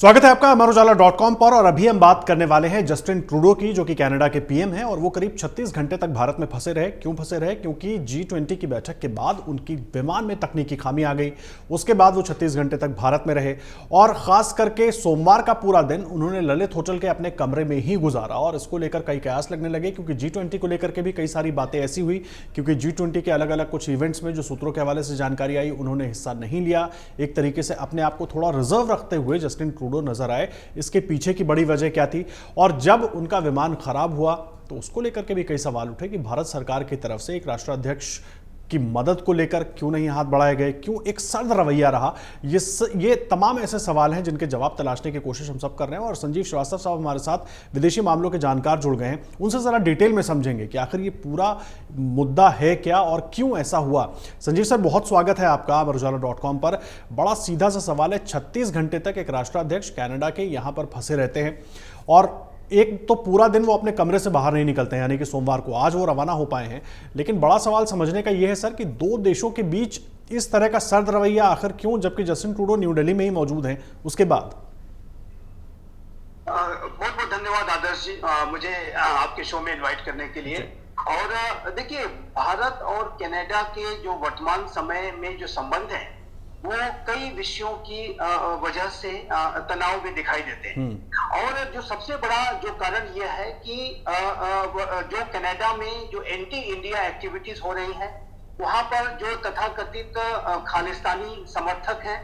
स्वागत है आपका अमर उजाला.com पर। और अभी हम बात करने वाले हैं जस्टिन ट्रूडो की, जो कि कनाडा के पीएम हैं और वो करीब 36 घंटे तक भारत में फंसे रहे। क्यों फंसे रहे? क्योंकि G20 की बैठक के बाद उनकी विमान में तकनीकी खामी आ गई। उसके बाद वो 36 घंटे तक भारत में रहे और खास करके सोमवार का पूरा दिन उन्होंने ललित होटल के अपने कमरे में ही गुजारा। और इसको लेकर कई कयास लगने लगे, क्योंकि G20 को लेकर के भी कई सारी बातें ऐसी हुई, क्योंकि G20 के अलग अलग कुछ इवेंट्स में जो सूत्रों के हवाले से जानकारी आई, उन्होंने हिस्सा नहीं लिया। एक तरीके से अपने आप को थोड़ा रिजर्व रखते हुए जस्टिन ट्रूडो नजर आए। इसके पीछे की बड़ी वजह क्या थी? और जब उनका विमान खराब हुआ तो उसको लेकर के भी कई सवाल उठे कि भारत सरकार की तरफ से एक राष्ट्राध्यक्ष की मदद को लेकर क्यों नहीं हाथ बढ़ाए गए, क्यों एक सर्द रवैया रहा। ये तमाम ऐसे सवाल हैं जिनके जवाब तलाशने की कोशिश हम सब कर रहे हैं। और संजीव श्रीवास्तव साहब हमारे साथ विदेशी मामलों के जानकार जुड़ गए हैं, उनसे जरा डिटेल में समझेंगे कि आखिर ये पूरा मुद्दा है क्या और क्यों ऐसा हुआ। संजीव सर, बहुत स्वागत है आपका अमर-उजाला.com पर। बड़ा सीधा सा सवाल है, 36 घंटे तक एक राष्ट्राध्यक्ष कनाडा के यहां पर फंसे रहते हैं और एक तो पूरा दिन वो अपने कमरे से बाहर नहीं निकलते हैं, यानी कि सोमवार को आज वो रवाना हो पाए हैं। लेकिन बड़ा सवाल समझने का ये है सर कि दो देशों के बीच इस तरह का सर्द रवैया आखिर क्यों, जबकि जस्टिन ट्रूडो न्यू दिल्ली में ही मौजूद हैं उसके बाद। बहुत बहुत धन्यवाद आदर्श जी, मुझे आपके शो में इनवाइट करने के लिए। और देखिए, भारत और कनाडा के जो वर्तमान समय में जो संबंध है वो कई विषयों की वजह से तनाव में दिखाई देते हैं। और जो सबसे बड़ा जो कारण यह है कि जो कनाडा में जो एंटी इंडिया एक्टिविटीज हो रही हैं, वहां पर जो तथाकथित खालिस्तानी समर्थक हैं,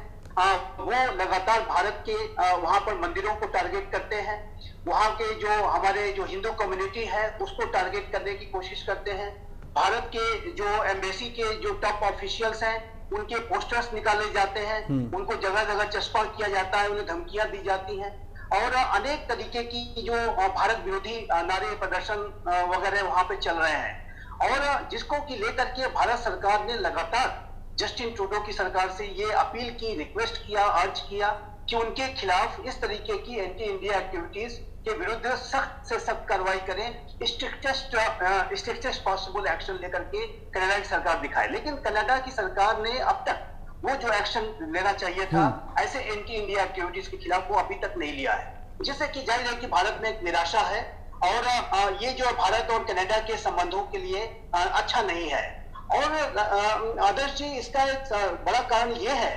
वो लगातार भारत के वहां पर मंदिरों को टारगेट करते हैं। वहां के जो हमारे जो हिंदू कम्युनिटी है उसको टारगेट करने की कोशिश करते हैं। भारत के जो एम्बेसी के जो टॉप ऑफिशियल्स हैं उनके पोस्टर्स निकाले जाते हैं, उनको जगह जगह चस्पा किया जाता है, उन्हें धमकियां दी जाती हैं और अनेक तरीके की जो भारत विरोधी नारे प्रदर्शन वगैरह वहां पे चल रहे हैं। और जिसको कि लेकर के भारत सरकार ने लगातार जस्टिन ट्रूडो की सरकार से ये अपील की, रिक्वेस्ट किया, अर्ज किया कि उनके खिलाफ इस तरीके की एंटी इंडिया एक्टिविटीज के विरुद्ध सख्त से सख्त कार्रवाई करें, स्ट्रिक्टेस्ट पॉसिबल एक्शन लेकर के कनाडा की सरकार दिखाए। लेकिन कनाडा की सरकार ने अब तक वो जो एक्शन लेना चाहिए था ऐसे एंटी इंडिया एक्टिविटीज के खिलाफ वो अभी तक नहीं लिया है, जिससे कि जाहिर है कि भारत में एक निराशा है और ये जो भारत और कनाडा के संबंधों के लिए अच्छा नहीं है। और आदर्श जी, इसका एक बड़ा कारण ये है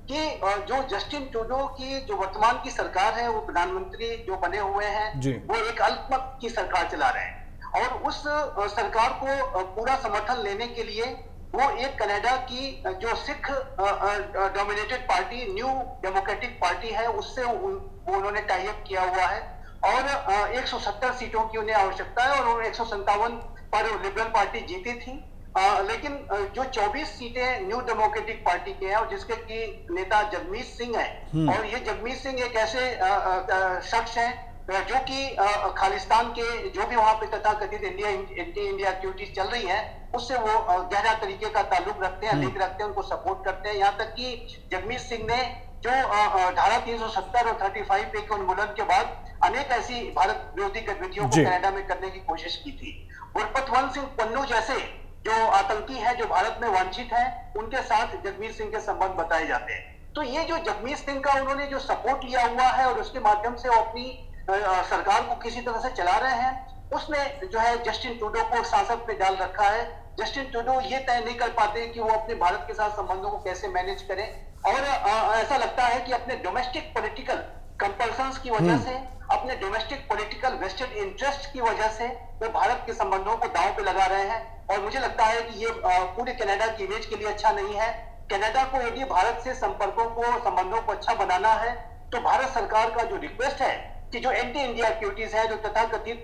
कि जो जस्टिन ट्रूडो की जो वर्तमान की सरकार है, वो प्रधानमंत्री जो बने हुए हैं वो एक अल्पमत की सरकार चला रहे हैं। और उस सरकार को पूरा समर्थन लेने के लिए वो एक कनाडा की जो Sikh dominated party new democratic party है उससे उन्होंने टाई अप किया हुआ है। और 170 सीटों की उन्हें आवश्यकता है और उन्होंने 157 पर लिबरल पार्टी जीती थी। लेकिन जो 24 सीटें न्यू डेमोक्रेटिक पार्टी के हैं और जिसके की नेता जगमीत सिंह है, और ये जगमीत सिंह एक ऐसे शख्स हैं जो कि खालिस्तान के जो भी वहां पे तथाकथित एंटी इंडिया एक्टिविटीज चल रही है उससे वो गहरा तरीके का ताल्लुक रखते हैं, लिंक रखते हैं, उनको सपोर्ट करते हैं। यहाँ तक कि जगमीत सिंह ने जो धारा 370 और 35 पे के उन्मूलन के बाद अनेक ऐसी भारत विरोधी गतिविधियों को कनाडा में करने की कोशिश की थी। गुरपतवंत सिंह पन्नू जैसे जो आतंकी है, जो भारत में वांछित है, उनके साथ जगमीत सिंह के संबंध बताए जाते हैं। तो ये जो जगमीत सिंह का उन्होंने जो सपोर्ट लिया हुआ है और उसके माध्यम से वो अपनी सरकार को किसी तरह से चला रहे हैं, उसने जो है जस्टिन ट्रूडो को सांसद पे डाल रखा है। जस्टिन ट्रूडो ये तय नहीं कर पाते कि वो अपने भारत के साथ संबंधों को कैसे मैनेज करें। और ऐसा लगता है कि अपने डोमेस्टिक पॉलिटिकल कंपल्शंस की वजह से, अपने डोमेस्टिक पॉलिटिकल वेस्टेड इंटरेस्ट की वजह से वो भारत के संबंधों को दांव पे लगा रहे हैं। और मुझे लगता है कि ये पूरे कनाडा की इमेज के लिए अच्छा नहीं है। कनाडा को यदि भारत से संपर्कों को, संबंधों को अच्छा बनाना है तो भारत सरकार का जो रिक्वेस्ट है कि जो एंटी इंडिया एक्टिविटीज है, जो तथाकथित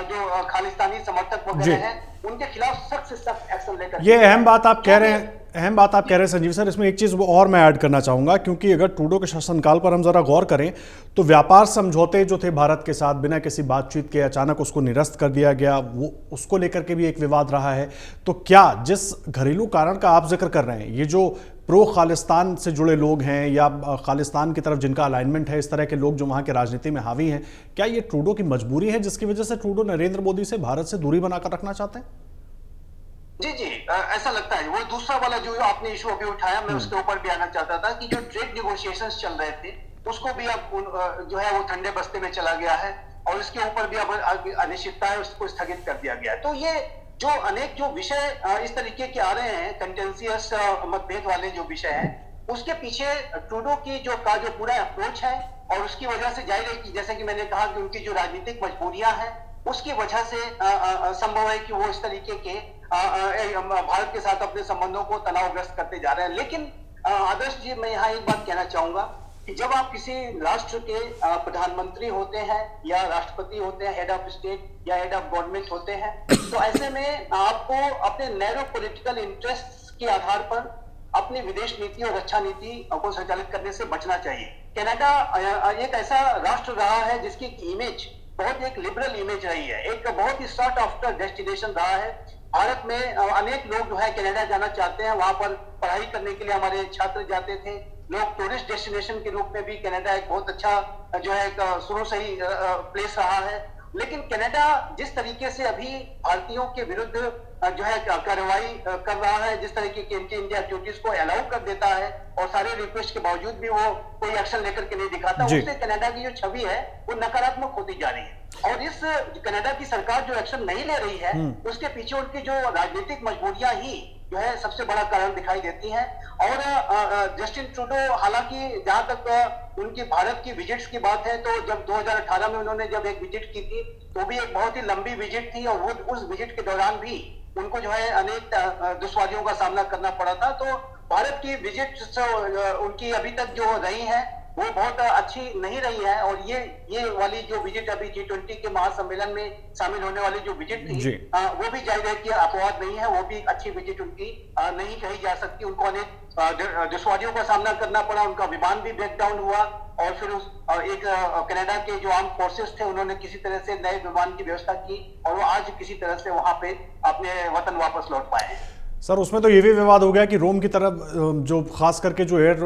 जो खालिस्तानी समर्थक वगैरह हैं, उनके खिलाफ सख्त से सख्त एक्शन लेकर। ये अहम बात आप कह रहे हैं संजीव सर। इसमें एक चीज़ वो और मैं ऐड करना चाहूँगा, क्योंकि अगर ट्रूडो के शासनकाल पर हम ज़रा गौर करें तो व्यापार समझौते जो थे भारत के साथ बिना किसी बातचीत के अचानक उसको निरस्त कर दिया गया, वो उसको लेकर के भी एक विवाद रहा है। तो क्या जिस घरेलू कारण का आप जिक्र कर रहे हैं, ये जो प्रो खालिस्तान से जुड़े लोग हैं या खालिस्तान की तरफ जिनका अलाइनमेंट है, इस तरह के लोग जो वहाँ के राजनीति में हावी हैं, क्या ये ट्रूडो की मजबूरी है जिसकी वजह से ट्रूडो नरेंद्र मोदी से भारत से दूरी बनाकर रखना चाहते हैं? जी जी, ऐसा लगता है। वो दूसरा वाला जो आपने इशू अभी उठाया, मैं उसके ऊपर भी आना चाहता था कि जो ट्रेड निगोशिएशंस चल रहे थे उसको भी अब जो है वो ठंडे बस्ते में चला गया है, और इसके ऊपर भी अब अनिश्चितता है, उसको स्थगित कर दिया गया है। तो ये जो अनेक जो विषय इस तरीके के आ रहे हैं, कंटेंशियस मतभेद वाले जो विषय हैं, उसके पीछे ट्रूडो की जो पूरा अप्रोच है, और उसकी वजह से जाहिर है कि जैसे कि मैंने कहा कि उनकी जो राजनीतिक मजबूरियां हैं, उसकी वजह से संभव है कि वो इस तरीके के भारत के साथ अपने संबंधों को तनावग्रस्त करते जा रहे हैं। लेकिन आदर्श जी, मैं यहाँ एक बात कहना चाहूंगा कि जब आप किसी राष्ट्र के प्रधानमंत्री होते हैं या राष्ट्रपति होते हैं, हेड ऑफ स्टेट या हेड ऑफ गवर्नमेंट होते हैं, तो ऐसे में आपको अपने नैरो पॉलिटिकल इंटरेस्ट के आधार पर अपनी विदेश नीति और रक्षा नीति को संचालित करने से बचना चाहिए। कनाडा एक ऐसा राष्ट्र रहा है जिसकी इमेज बहुत एक लिबरल इमेज रही है, एक बहुत ही सॉर्ट आफ्टर डेस्टिनेशन रहा है। भारत में अनेक लोग जो है कनाडा जाना चाहते हैं, वहां पर पढ़ाई करने के लिए हमारे छात्र जाते थे। लोग टूरिस्ट डेस्टिनेशन के रूप में भी कनाडा एक बहुत अच्छा जो है शुरू से ही प्लेस रहा है। लेकिन कनाडा जिस तरीके से अभी भारतीयों के विरुद्ध जो है कार्रवाई कर रहा है, जिस तरीके की एंटी इंडिया एक्टिविटीज को अलाउ कर देता है, और सारे रिक्वेस्ट के बावजूद भी वो कोई एक्शन लेकर के नहीं दिखाता, उससे कनाडा की जो छवि है वो नकारात्मक होती जा रही है। और इस कनाडा की सरकार जो एक्शन नहीं ले रही है, उसके पीछे उनकी जो राजनीतिक मजबूरियां ही जो है सबसे बड़ा कारण दिखाई देती हैं। और जस्टिन ट्रूडो, हालांकि जहां तक उनकी भारत की विजिट्स की बात है, तो जब 2018 में उन्होंने जब एक विजिट की थी, तो भी एक बहुत ही लंबी विजिट थी, और वो उस विजिट के दौरान भी उनको जो है अनेक दुश्वारियों का सामना करना पड़ा था। तो भारत की विजिट्स उनकी अभी तक जो रही है वो बहुत अच्छी नहीं रही है, और ये वाली जो विजिट अभी G20 के महासम्मेलन में शामिल होने वाली जो विजिट थी, वो भी जाहिर है कि अपवाद नहीं है, वो भी अच्छी विजिट उनकी नहीं कही जा सकती। उनको अनेक दुश्वारियों का सामना करना पड़ा, उनका विमान भी ब्रेक डाउन हुआ, और फिर एक कनाडा के जो आर्म फोर्सेस थे, उन्होंने किसी तरह से नए विमान की व्यवस्था की, और वो आज किसी तरह से वहां पे अपने वतन वापस लौट पाए। सर, उसमें तो ये भी विवाद हो गया कि रोम की तरफ जो खास करके जो एयर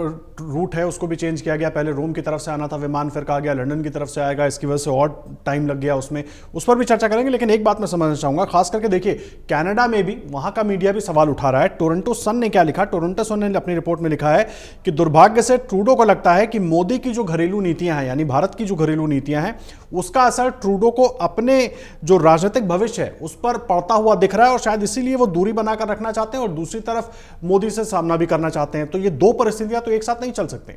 रूट है उसको भी चेंज किया गया। पहले रोम की तरफ से आना था विमान, फिर कहा गया लंदन की तरफ से आएगा, इसकी वजह से और टाइम लग गया उसमें। उस पर भी चर्चा करेंगे, लेकिन एक बात मैं समझना चाहूंगा, खास करके देखिए कनाडा में भी वहां का मीडिया भी सवाल उठा रहा है। टोरंटो सन ने क्या लिखा, टोरंटो सन ने अपनी रिपोर्ट में लिखा है कि दुर्भाग्य से ट्रूडो को लगता है कि मोदी की जो घरेलू नीतियां हैं, यानी भारत की जो घरेलू नीतियां हैं, उसका असर ट्रूडो को अपने जो राजनीतिक भविष्य है उस पर पड़ता हुआ दिख रहा है, और शायद इसीलिए वो दूरी बनाकर रखना चाहते हैं और दूसरी तरफ मोदी से सामना भी करना चाहते हैं। तो ये दो परिस्थितियां तो एक साथ नहीं चल सकते।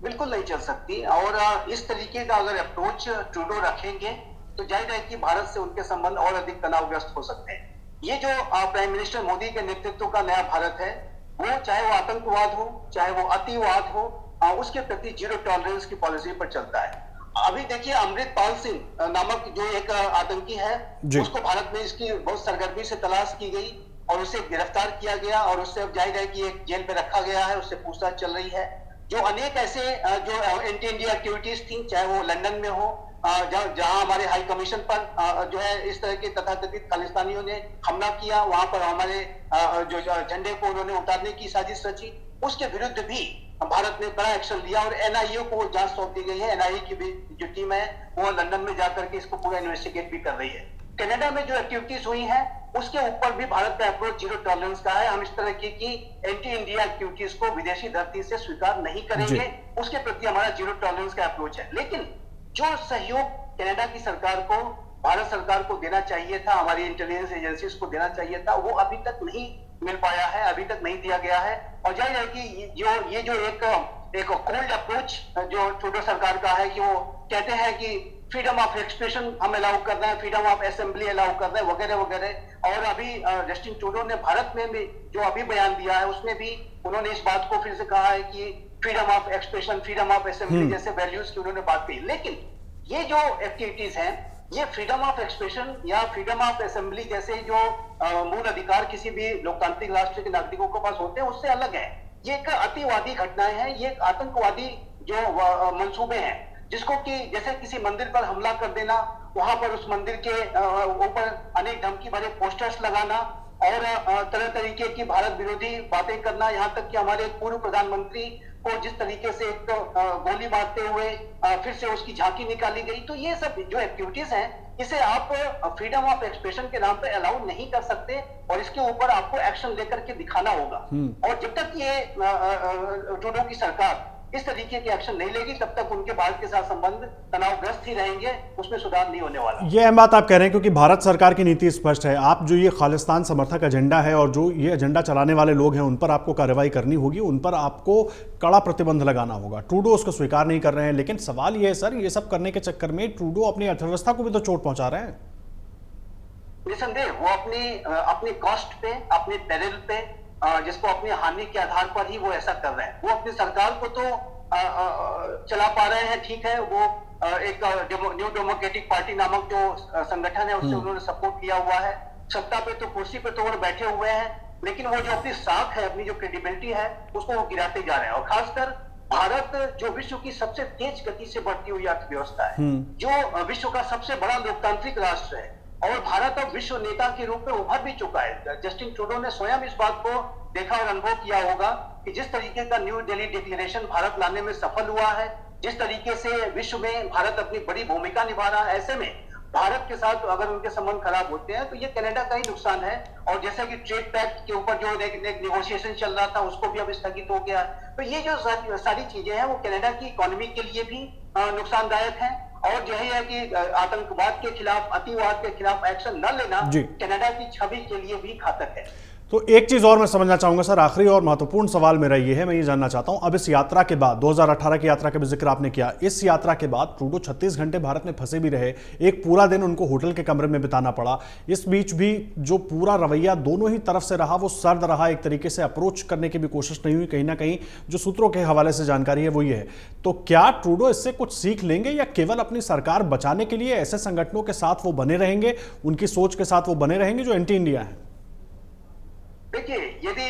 बिल्कुल नहीं चल सकती, और इस तरीके का अगर अप्रोच ट्रूडो रखेंगे तो जाहिर है कि भारत से उनके संबंध और अधिक तनावग्रस्त हो सकते हैं। ये जो प्राइम मिनिस्टर मोदी के नेतृत्व का नया भारत है, वो चाहे वो आतंकवाद हो, चाहे वो अतिवाद हो, उसके प्रति जीरो टॉलरेंस की पॉलिसी पर चलता है। अभी देखिए, अमृतपाल सिंह नामक जो एक आतंकी है, उसको भारत में इसकी बहुत सरगर्मी से तलाश की गई, और उसे गिरफ्तार किया गया, और उससे अब जाहिर है कि एक जेल में रखा गया है, उससे पूछताछ चल रही है। जो अनेक ऐसे जो एंटी इंडिया एक्टिविटीज थी, चाहे वो लंदन में हो, जहां हमारे हाई कमीशन पर जो है इस तरह के तथाकथित खालिस्तानियों ने हमला किया, वहां पर हमारे जो झंडे को उन्होंने उतारने की साजिश रची, उसके विरुद्ध भी भारत ने बड़ा एक्शन लिया, और NIA को जांच सौंप दी गई है। NIA की जो टीम है वो लंदन में जाकर के इसको पूरा इन्वेस्टिगेट भी कर रही है। कनाडा में जो एक्टिविटीज हुई हैं उसके ऊपर भी भारत का अप्रोच जीरो टॉलरेंस का है। हम इस तरह की एंटी इंडिया एक्टिविटीज को विदेशी धरती से स्वीकार नहीं करेंगे, उसके प्रति हमारा जीरो टॉलरेंस का अप्रोच है। लेकिन जो सहयोग कनाडा की सरकार को, भारत सरकार को देना चाहिए था, हमारी इंटेलिजेंस एजेंसीज को देना चाहिए था, वो अभी तक नहीं मिल पाया है, अभी तक नहीं दिया गया है। और जाहिर है कि ये जो एक कोल्ड अप्रोच जो ट्रूडो सरकार का है, कि वो कहते हैं कि फ्रीडम ऑफ एक्सप्रेशन हम अलाउ कर रहे हैं, फ्रीडम ऑफ असेंबली अलाउ कर रहे हैं, वगैरह वगैरह। और अभी जस्टिन ट्रूडो ने भारत में भी जो अभी बयान दिया है, उसमें भी उन्होंने इस बात को फिर से कहा है कि freedom of expression, freedom of assembly जैसे वैल्यूज की उन्होंने बात की। लेकिन ये जो एक्टिविटीज हैं, ये फ्रीडम ऑफ एक्सप्रेशन या फ्रीडम ऑफ असेंबली जैसे जो मूल अधिकार किसी भी लोकतांत्रिक राष्ट्र के नागरिकों के पास होते हैं, उससे अलग है। ये एक अतिवादी घटनाएं हैं, ये एक आतंकवादी जो मंसूबे हैं, जिसको कि जैसे किसी मंदिर पर हमला कर देना, वहां पर उस मंदिर के ऊपर अनेक धमकी भरे पोस्टर्स लगाना, और तरह तरीके की भारत विरोधी बातें करना, यहाँ तक कि हमारे पूर्व प्रधानमंत्री को जिस तरीके से एक गोली मारते हुए फिर से उसकी झांकी निकाली गई। तो ये सब जो एक्टिविटीज हैं, इसे आप फ्रीडम ऑफ एक्सप्रेशन के नाम पे अलाउ नहीं कर सकते, और इसके ऊपर आपको एक्शन लेकर के दिखाना होगा। और जब तक ये ट्रूडो की सरकार इस तरीके के एक्शन नहीं लेगी, तब तक उनके भारत के साथ संबंध तनावग्रस्त ही रहेंगे, उसमें सुधार नहीं होने वाला। ये अहम बात आप कह रहे हैं, क्योंकि भारत सरकार की नीति स्पष्ट है। आप जो ये खालिस्तान समर्थक एजेंडा है और जो ये एजेंडा चलाने वाले लोग हैं, उन पर आपको कार्रवाई करनी होगी, उन पर आपको कड़ा प्रतिबंध लगाना होगा। ट्रूडो उसको स्वीकार नहीं कर रहे हैं, लेकिन सवाल ये है सर, ये सब करने के चक्कर में ट्रूडो अपनी अर्थव्यवस्था को भी तो चोट पहुंचा रहे हैं। निसंदेह वो अपनी कॉस्ट पे, अपने पेरिल पे, जिसको अपनी हानि के आधार पर ही वो ऐसा कर रहे हैं। वो अपनी सरकार को तो चला पा रहे हैं, ठीक है, वो एक न्यू डेमोक्रेटिक पार्टी नामक जो संगठन है उससे उन्होंने सपोर्ट किया हुआ है, सत्ता पे तो कुर्सी पे तो वो बैठे हुए हैं, लेकिन वो जो अपनी साख है, अपनी जो क्रेडिबिलिटी है, उसको वो गिराते जा रहे हैं। और खासकर भारत जो विश्व की सबसे तेज गति से बढ़ती हुई अर्थव्यवस्था है, जो विश्व का सबसे बड़ा लोकतांत्रिक राष्ट्र है, और भारत अब विश्व नेता के रूप में उभर भी चुका है। जस्टिन ट्रूडो ने स्वयं इस बात को देखा और अनुभव किया होगा कि जिस तरीके का न्यू दिल्ली डिक्लेरेशन भारत लाने में सफल हुआ है, जिस तरीके से विश्व में भारत अपनी बड़ी भूमिका निभा रहा है, ऐसे में भारत के साथ अगर उनके संबंध खराब होते हैं तो ये कनाडा का ही नुकसान है। और जैसे कि ट्रेड पैक्ट के ऊपर जो नेगोशिएशन चल रहा था, उसको भी अब स्थगित हो गया। तो ये जो सारी चीजें हैं वो कनाडा की इकोनॉमी के लिए भी नुकसानदायक है। और यही है कि आतंकवाद के खिलाफ, अतिवाद के खिलाफ एक्शन न लेना कनाडा की छवि के लिए भी घातक है। तो एक चीज और मैं समझना चाहूंगा सर, आखिरी और महत्वपूर्ण सवाल मेरा ये है, मैं ये जानना चाहता हूं, अब इस यात्रा के बाद 2018 की यात्रा का भी जिक्र आपने किया, इस यात्रा के बाद ट्रूडो 36 घंटे भारत में फंसे भी रहे, एक पूरा दिन उनको होटल के कमरे में बिताना पड़ा। इस बीच भी जो पूरा रवैया दोनों ही तरफ से रहा वो सर्द रहा, एक तरीके से अप्रोच करने की भी कोशिश नहीं हुई। कहीं ना कहीं जो सूत्रों के हवाले से जानकारी है वो ये है। तो क्या ट्रूडो इससे कुछ सीख लेंगे या केवल अपनी सरकार बचाने के लिए ऐसे संगठनों के साथ वो बने रहेंगे, उनकी सोच के साथ वो बने रहेंगे जो एंटी इंडिया है? देखिए, यदि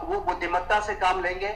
वो बुद्धिमत्ता से काम लेंगे,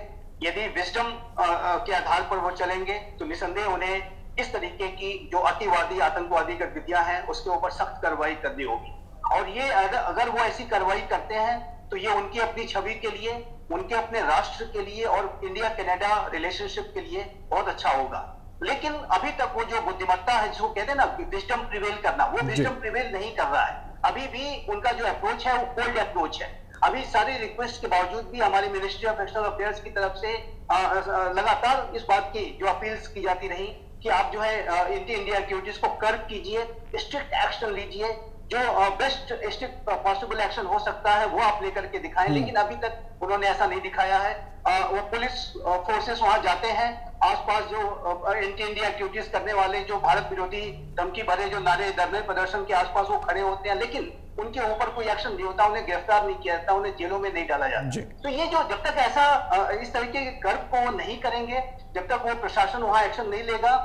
यदि विजडम के आधार पर वो चलेंगे, तो निसंदेह उन्हें इस तरीके की जो अतिवादी, आतंकवादी गतिविधियां हैं उसके ऊपर सख्त कार्रवाई करनी होगी। और ये अगर वो ऐसी कार्रवाई करते हैं तो ये उनकी अपनी छवि के लिए, उनके अपने राष्ट्र के लिए और इंडिया कनाडा रिलेशनशिप के लिए बहुत अच्छा होगा। लेकिन अभी तक वो जो बुद्धिमत्ता है, जिसको कहते हैं ना विजडम प्रिवेल करना, वो विजडम प्रिवेल नहीं कर रहा है। अभी भी उनका जो अप्रोच है वो कोल्ड अप्रोच है। अभी सारी रिक्वेस्ट के बावजूद भी हमारी मिनिस्ट्री ऑफ एक्सटर्नल अफेयर्स की तरफ से लगातार इस बात की जो अपील्स की जाती रही कि आप जो है एंटी इंडिया एक्टिविटीज को कर्ब कीजिए, स्ट्रिक्ट एक्शन लीजिए, जो बेस्ट स्ट्रिक्ट पॉसिबल एक्शन हो सकता है वो आप लेकर के दिखाएं। लेकिन अभी तक उन्होंने ऐसा नहीं दिखाया है। वो पुलिस फोर्सेस वहां जाते हैं, आसपास जो एंटी इंडिया एक्टिविटीज करने वाले, जो भारत विरोधी धमकी भरे जो नारे धरने प्रदर्शन के आसपास वो खड़े होते हैं, लेकिन उनके ऊपर कोई एक्शन नहीं होता, उन्हें गिरफ्तार नहीं किया जाता, उन्हें जेलों में नहीं डाला जाता। तो ये जो जब तक ऐसा इस तरीके के कर्म को वो नहीं करेंगे, जब तक वो प्रशासन वहां एक्शन नहीं लेगा,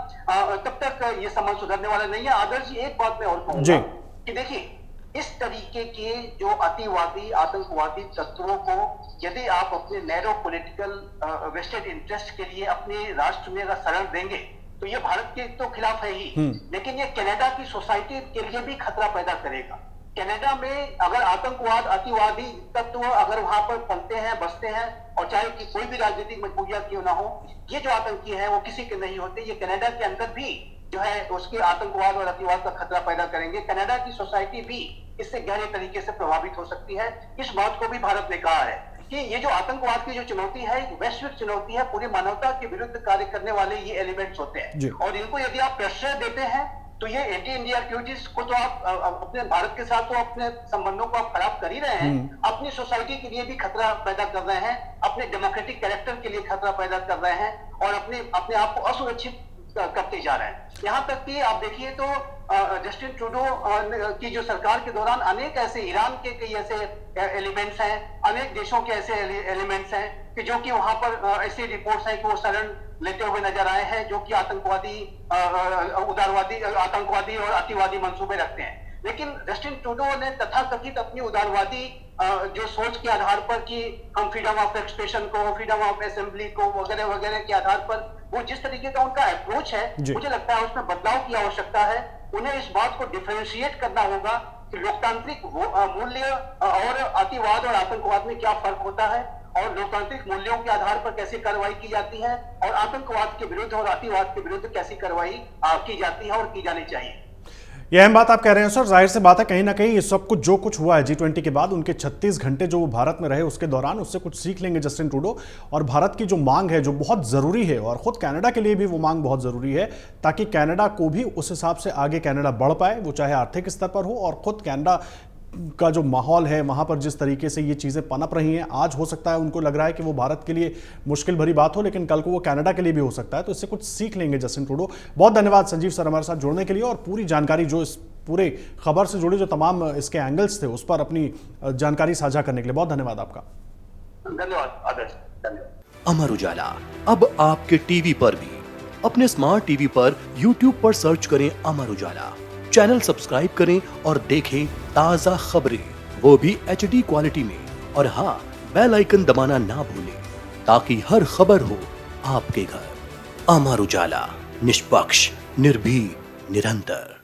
तब तक ये संबंध सुधरने वाला नहीं है। आदर्श जी, एक बात मैं और कहूंगा कि देखिए, इस तरीके के जो अतिवादी, आतंकवादी तत्वों को यदि आप अपने नैरो पॉलिटिकल वेस्टेड इंटरेस्ट के लिए अपने राष्ट्र में अगर शरण देंगे तो ये भारत के तो खिलाफ है ही, लेकिन ये कनाडा की सोसाइटी के लिए भी खतरा पैदा करेगा। कनाडा में अगर आतंकवाद, अतिवादी तत्व अगर वहां पर पलते हैं, बसते हैं, और चाहे कि कोई भी राजनीतिक मजबूरियां क्यों ना हो, ये जो आतंकी हैं वो किसी के नहीं होते। ये कनाडा के अंदर भी जो है उसके आतंकवाद और अतिवाद का खतरा पैदा करेंगे। कनाडा की सोसाइटी भी इससे गहरे तरीके से प्रभावित हो सकती है। इस बात को भी भारत ने कहा है कि ये जो आतंकवाद की जो चुनौती है, वैश्विक चुनौती है, पूरी मानवता के विरुद्ध कार्य करने वाले ये एलिमेंट्स होते हैं, और इनको यदि आप प्रश्रय देते हैं तो ये एंटी इंडिया एक्टिविटीज को तो आप अपने भारत के साथ तो अपने संबंधों को आप खराब कर ही रहे हैं, अपनी सोसाइटी के लिए भी खतरा पैदा कर रहे हैं, अपने डेमोक्रेटिक कैरेक्टर के लिए खतरा पैदा कर रहे हैं, और अपने आप को असुरक्षित करते जा रहे हैं। यहाँ तक कि आप देखिए तो जस्टिन ट्रूडो की जो सरकार के दौरान अनेक ऐसे, ईरान के कई ऐसे एलिमेंट्स हैं, अनेक देशों के ऐसे एलिमेंट्स हैं कि जो कि वहां पर ऐसी रिपोर्ट्स हैं कि वो शरण लेते हुए नजर आए हैं, जो कि आतंकवादी, उदारवादी, आतंकवादी और अतिवादी मंसूबे रखते हैं। लेकिन जस्टिन ट्रूडो ने तथाकथित अपनी उदारवादी जो सोच के आधार पर कि हम फ्रीडम ऑफ एक्सप्रेशन को, फ्रीडम ऑफ असेंबली को वगैरह वगैरह के आधार पर वो जिस तरीके का उनका अप्रोच है, मुझे लगता है उसमें बदलाव की आवश्यकता है। उन्हें इस बात को डिफरेंशिएट करना होगा कि लोकतांत्रिक मूल्य और अतिवाद और आतंकवाद में क्या फर्क होता है, और लोकतांत्रिक मूल्यों के आधार पर कैसे कार्रवाई की जाती है, और आतंकवाद के विरुद्ध और अतिवाद के विरुद्ध कैसी कार्रवाई की जाती है और की जानी चाहिए। ये अहम बात आप कह रहे हैं सर। जाहिर सी बात है, कहीं ना कहीं ये सब कुछ जो कुछ हुआ है G20 के बाद, उनके 36 घंटे जो वो भारत में रहे उसके दौरान, उससे कुछ सीख लेंगे जस्टिन ट्रूडो। और भारत की जो मांग है, जो बहुत ज़रूरी है, और ख़ुद कनाडा के लिए भी वो मांग बहुत ज़रूरी है, ताकि कनाडा को भी उस हिसाब से आगे कनाडा बढ़ पाए, वो चाहे आर्थिक स्तर पर हो, और ख़ुद कनाडा का जो माहौल है वहां पर जिस तरीके से ये चीज़ें पनप रही हैं, आज हो सकता है उनको लग रहा है कि वो भारत के लिए मुश्किल भरी बात हो, लेकिन कल को वो कनाडा के लिए भी हो सकता है। तो इससे कुछ सीख लेंगे जस्टिन ट्रूडो। बहुत धन्यवाद संजीव सर हमारे साथ जुड़ने के लिए, और पूरी जानकारी जो इस पूरे खबर से जुड़ी जो तमाम इसके एंगल्स थे उस पर अपनी जानकारी साझा करने के लिए बहुत धन्यवाद आपका। धन्यवाद आदर्श, धन्यवाद। अमर उजाला अब आपके टीवी पर भी। अपने स्मार्ट टीवी पर YouTube पर सर्च करें अमर उजाला, चैनल सब्सक्राइब करें और देखें ताजा खबरें, वो भी HD क्वालिटी में। और हाँ, बेल आइकन दबाना ना भूलें, ताकि हर खबर हो आपके घर। अमर उजाला, निष्पक्ष, निर्भीक, निरंतर।